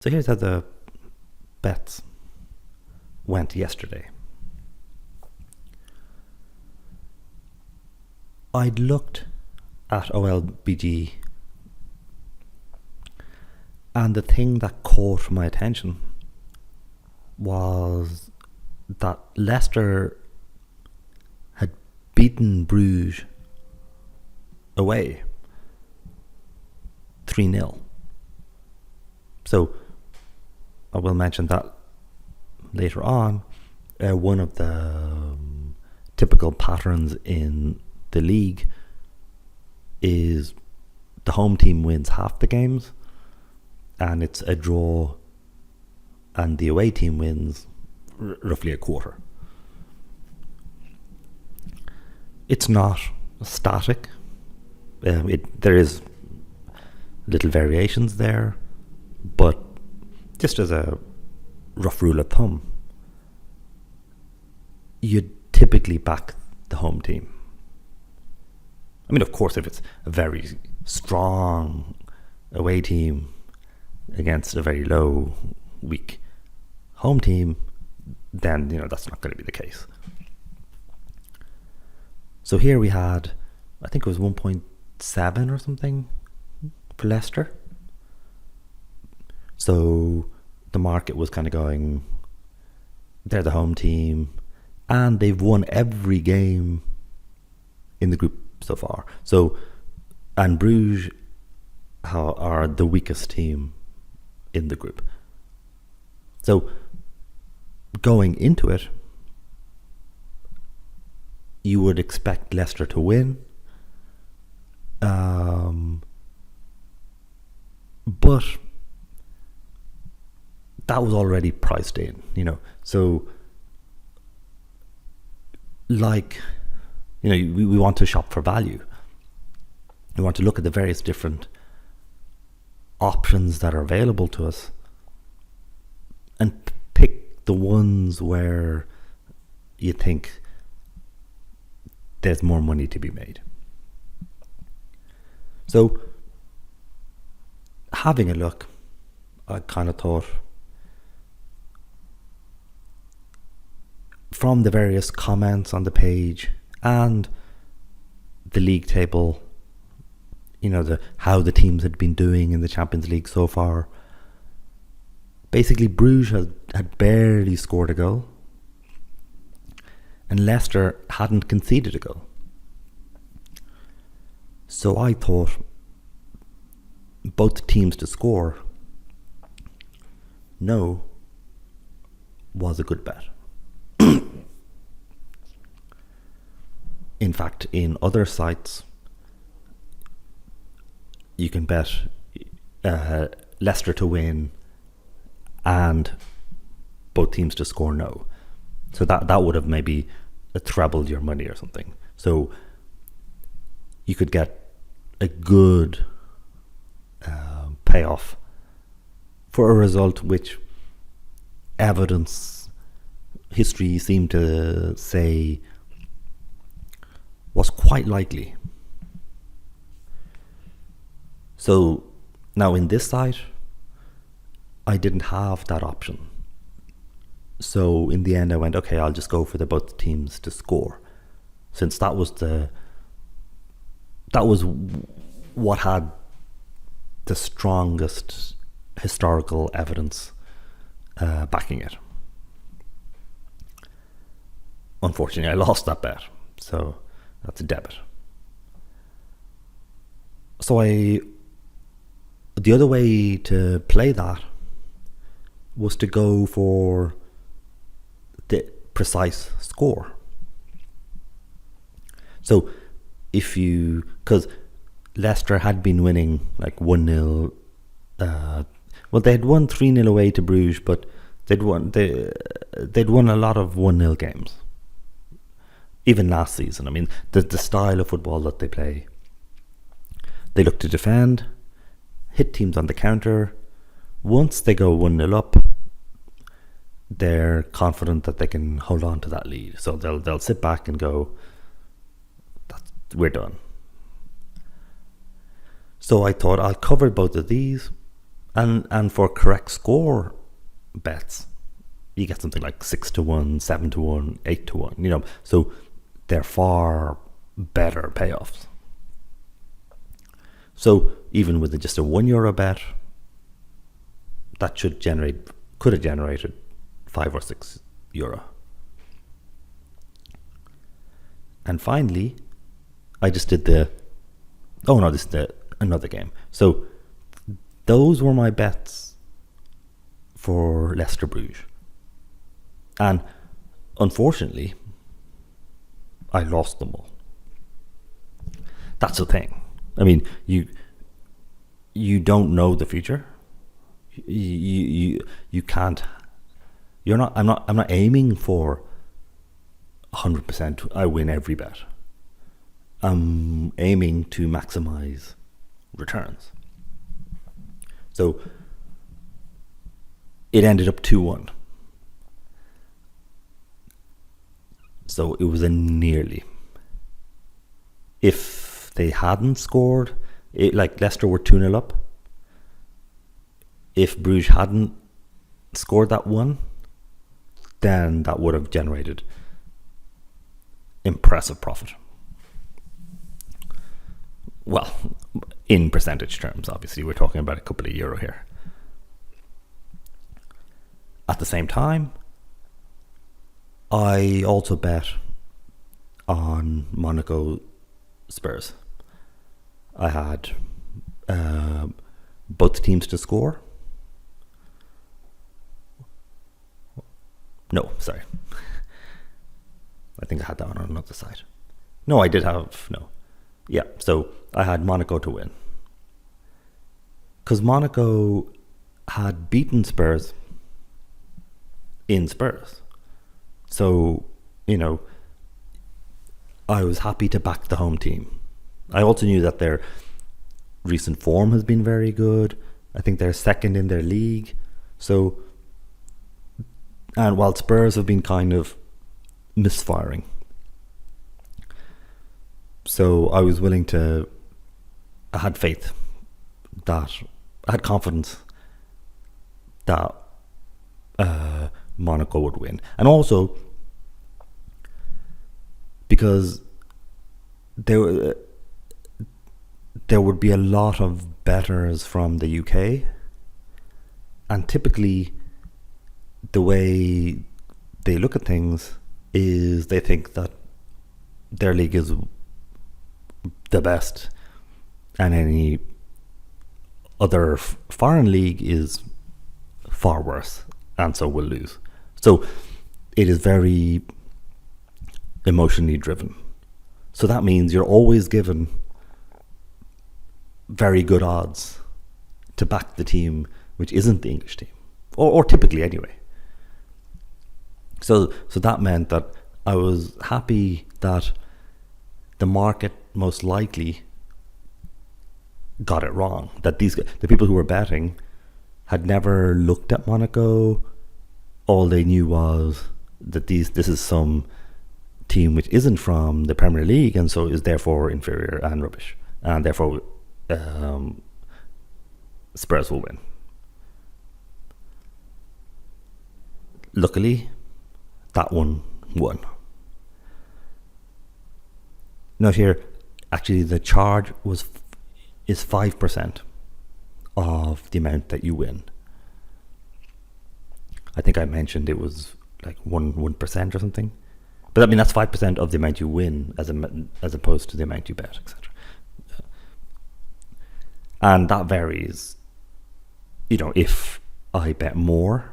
So here's how the bets went yesterday. I'd looked at OLBG, and the thing that caught my attention was that Leicester had beaten Brugge away 3-0. So I will mention that later on. One of the typical patterns in the league is the home team wins half the games and it's a draw, and the away team wins roughly a quarter. It's not static. There is little variations there, but just as a rough rule of thumb, you'd typically back the home team. I mean, of course, if it's a very strong away team against a very low, weak home team, then, that's not going to be the case. So here we had, I think it was 1.7 or something for Leicester. So the market was kind of going, they're the home team, and they've won every game in the group so far. So, and Brugge are the weakest team in the group. So going into it, you would expect Leicester to win. But that was already priced in, So, we want to shop for value. We want to look at the various different options that are available to us and pick the ones where you think there's more money to be made. So, having a look, I kind of thought, from the various comments on the page and the league table, how the teams had been doing in the Champions League so far, basically Bruges had barely scored a goal and Leicester hadn't conceded a goal. So I thought both teams to score no was a good bet. In fact, in other sites, you can bet Leicester to win and both teams to score no. So that would have maybe trebled your money or something. So you could get a good payoff for a result which history seemed to say was quite likely. So now in this site, I didn't have that option. So in the end I went, okay, I'll just go for both teams to score, since that was what had the strongest historical evidence backing it. Unfortunately, I lost that bet, so that's a debit. So the other way to play that was to go for the precise score. So because Leicester had been winning like 1-0, they had won 3-0 away to Bruges, but they'd won a lot of 1-0 games. Even last season, I mean, the style of football that they play, they look to defend, hit teams on the counter. Once they go 1-0 up, they're confident that they can hold on to that lead. So they'll sit back and go, we're done. So I thought I'll cover both of these And for correct score bets, you get something like 6-1, 7-1, 8-1. So they're far better payoffs. So even with just a €1 bet, that could have generated €5 or €6. And finally, I just did this is another game. So those were my bets for Leicester Bruges. And unfortunately, I lost them all. That's the thing. I mean, you don't know the future. You can't. I'm not aiming for 100%. I win every bet. I'm aiming to maximize returns. So it ended up 2-1. So it was a nearly. If they hadn't scored, like Leicester were 2-0 up. If Bruges hadn't scored that one, then that would have generated impressive profit. Well, in percentage terms, obviously, we're talking about a couple of euro here. At the same time, I also bet on Monaco Spurs. I had both teams to score. No, sorry. I think I had that one on another side. No, I did have, no. Yeah, so I had Monaco to win. Because Monaco had beaten Spurs in Spurs. So, I was happy to back the home team. I also knew that their recent form has been very good. I think they're second in their league. So, and while Spurs have been kind of misfiring. So I was I had faith I had confidence that Monaco would win. And also, because there would be a lot of bettors from the UK, and typically the way they look at things is they think that their league is the best and any other foreign league is far worse and so will lose. So it is very emotionally driven. So that means you're always given very good odds to back the team which isn't the English team, or typically anyway. So that meant that I was happy that the market most likely got it wrong. That the people who were betting had never looked at Monaco. All they knew was that this is some team which isn't from the Premier League and so is therefore inferior and rubbish, and therefore Spurs will win. Luckily, that one won. Note here, actually the charge is 5% of the amount that you win. I think I mentioned it was like 1% or something. But I mean, that's 5% of the amount you win as opposed to the amount you bet, etc. And that varies. If I bet more,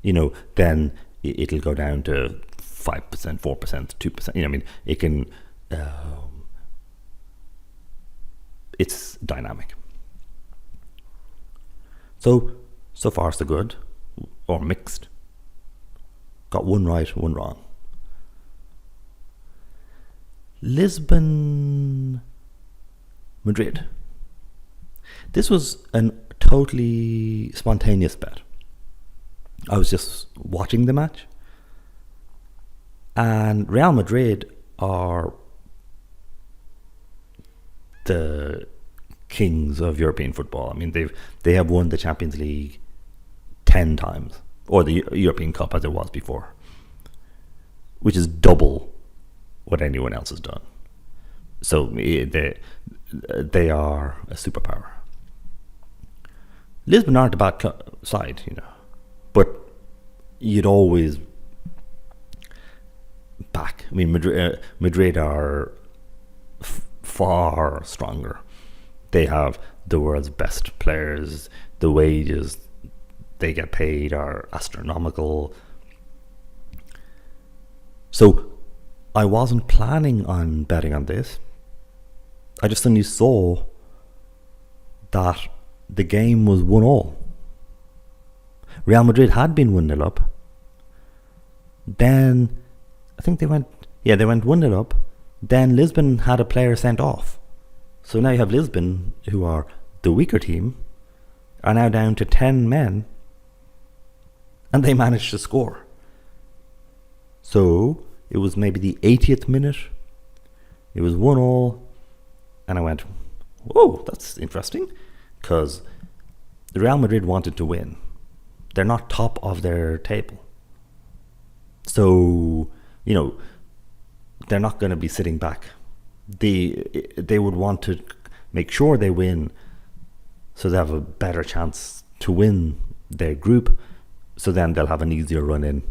then it'll go down to 5%, 4%, 2%. It can. It's dynamic. So far so good, or mixed. Got one right, one wrong. Lisbon, Madrid. This was a totally spontaneous bet. I was just watching the match, and Real Madrid are the kings of European football. I mean, they have won the Champions League 10 times, or the European Cup as it was before, which is double what anyone else has done. So they are a superpower. Lisbon aren't a bad side, but you'd always back. I mean, Madrid are far stronger. They have the world's best players. The wages they get paid are astronomical. So I wasn't planning on betting on this. I just suddenly saw that the game was 1-1. Real Madrid had been 1-0 up. Then I think they went 1-0 up. Then Lisbon had a player sent off. So now you have Lisbon, who are the weaker team, are now down to 10 men, and they managed to score. So it was maybe the 80th minute. It was 1-1, and I went, whoa, that's interesting, because Real Madrid wanted to win. They're not top of their table. So, they're not going to be sitting back. They would want to make sure they win, so they have a better chance to win their group, so then they'll have an easier run in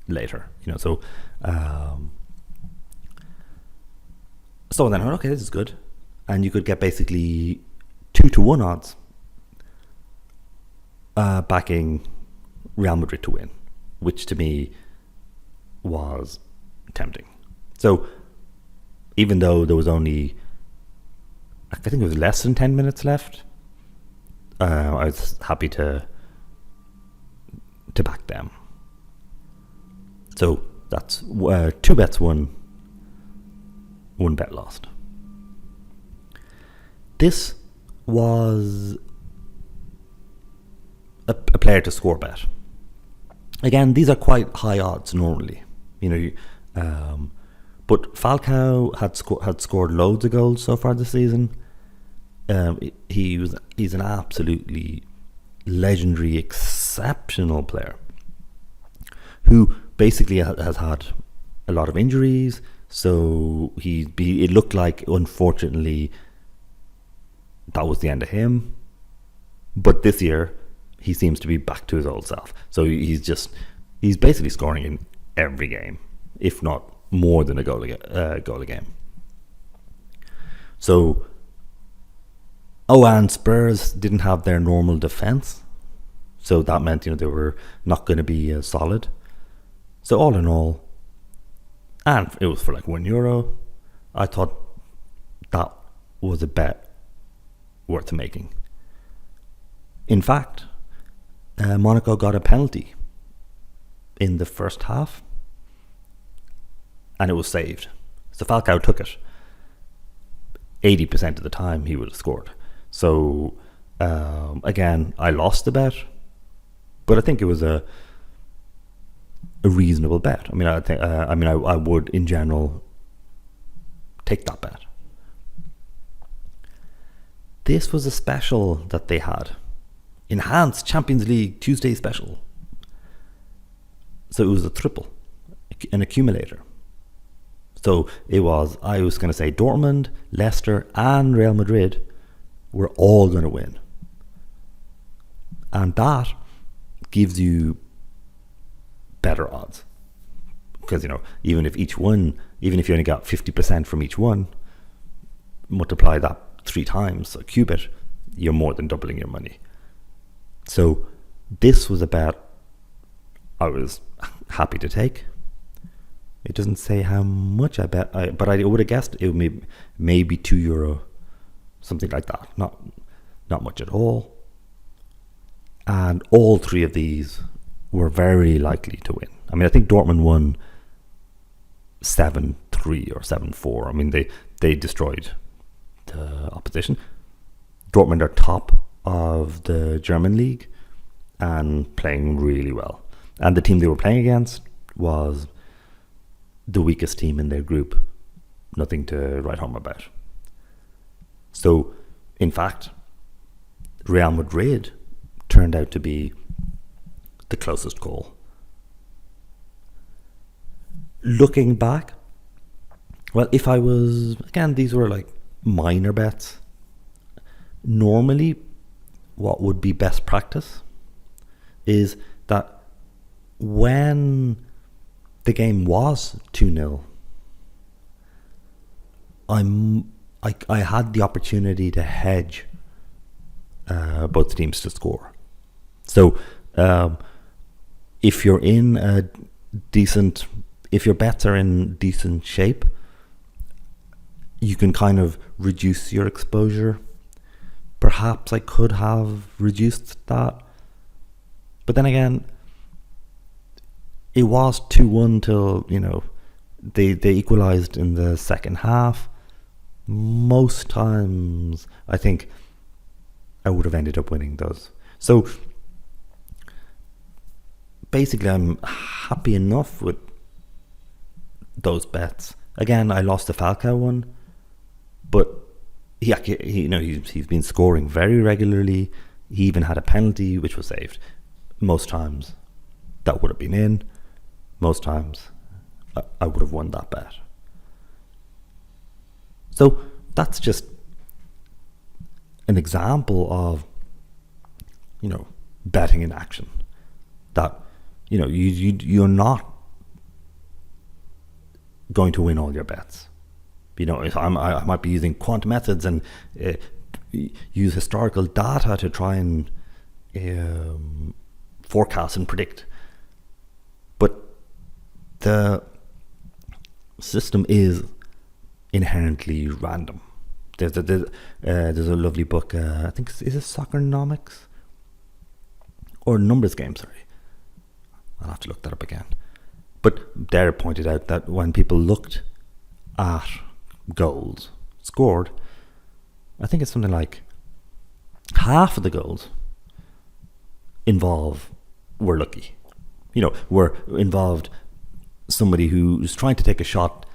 later. So then I went, okay, this is good. And you could get basically 2-1 odds backing Real Madrid to win, which to me was tempting. So even though there was only, I think it was less than 10 minutes left, I was happy to back them. So that's 2 bets won, 1 bet lost. This was a player to score bet. Again, these are quite high odds normally, but Falcao had scored loads of goals so far this season. He's an absolutely legendary, exceptional player who basically has had a lot of injuries. So it looked like, unfortunately, that was the end of him. But this year, he seems to be back to his old self. So he's basically scoring in every game, if not more than a goal a game. So, and Spurs didn't have their normal defense, so that meant they were not going to be solid. So all in all, and it was for like €1, I thought that was a bet worth making. In fact, Monaco got a penalty in the first half, and it was saved. So Falcao took it. 80% of the time he would have scored. So again, I lost the bet, but I think it was a reasonable bet. I mean, I would in general take that bet. This was a special that they had, enhanced Champions League Tuesday special. So it was a triple, an accumulator. So I was going to say Dortmund, Leicester and Real Madrid were all going to win. And that gives you better odds. Because, even if you only got 50% from each one, multiply that 3 times, so cube it, you're more than doubling your money. So this was a bet I was happy to take. It doesn't say how much I bet, but I would have guessed it would be maybe €2, something like that. Not much at all. And all 3 of these were very likely to win. I mean, I think Dortmund won 7-3 or 7-4. I mean, they destroyed the opposition. Dortmund are top of the German league and playing really well. And the team they were playing against was the weakest team in their group. Nothing to write home about. So In fact, Real Madrid turned out to be the closest goal. Looking back, well, if I was, again, these were like minor bets. Normally, what would be best practice is that when the game was 2-0, I had the opportunity to hedge both teams to score. So if you're in a decent, if your bets are in decent shape, you can kind of reduce your exposure. Perhaps I could have reduced that, but then again, it was 2-1 till, you know, they equalised in the second half. Most times, I think I would have ended up winning those. So basically, I'm happy enough with those bets. Again, I lost the Falcao one, but he's been scoring very regularly. He even had a penalty which was saved. Most times that would have been in. Most times I would have won that bet. So that's just an example of, you know, betting in action. That, you know, you're not going to win all your bets. You know, I might be using quant methods and use historical data to try and forecast and predict. But the system is inherently random. There's a lovely book, I think, is it Soccernomics? Or Numbers Game, sorry. I'll have to look that up again. But there pointed out that when people looked at goals scored, I think it's something like half of the goals were lucky. You know, were involved somebody who was trying to take a shot,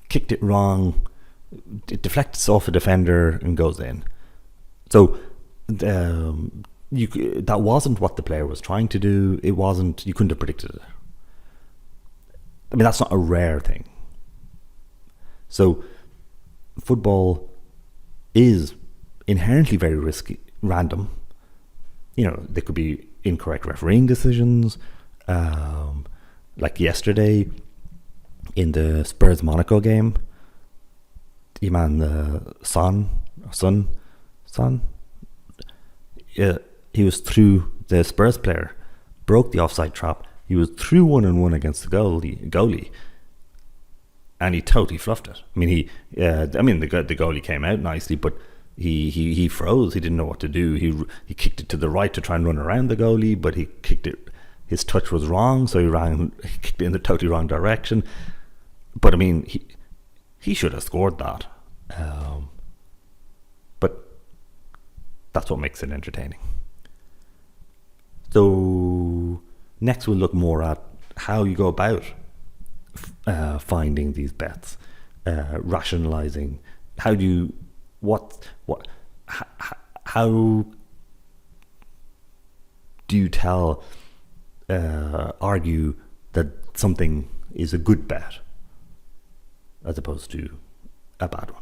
kicked it wrong, it deflects off a defender and goes in. So that wasn't what the player was trying to do. It wasn't, you couldn't have predicted it. I mean, that's not a rare thing. So football is inherently very risky, random. You know, there could be incorrect refereeing decisions. Like yesterday in the Spurs Monaco game, Son, he was through, the Spurs player broke the offside trap. He was through 1-on-1 against the goalie, and he totally fluffed it. I mean, the goalie came out nicely, but he froze. He didn't know what to do. He kicked it to the right to try and run around the goalie, but he kicked it. His touch was wrong, so he kicked it in the totally wrong direction. But I mean, he should have scored that. But that's what makes it entertaining. So next we'll look more at how you go about finding these bets, rationalizing. How do you how do you argue that something is a good bet as opposed to a bad one?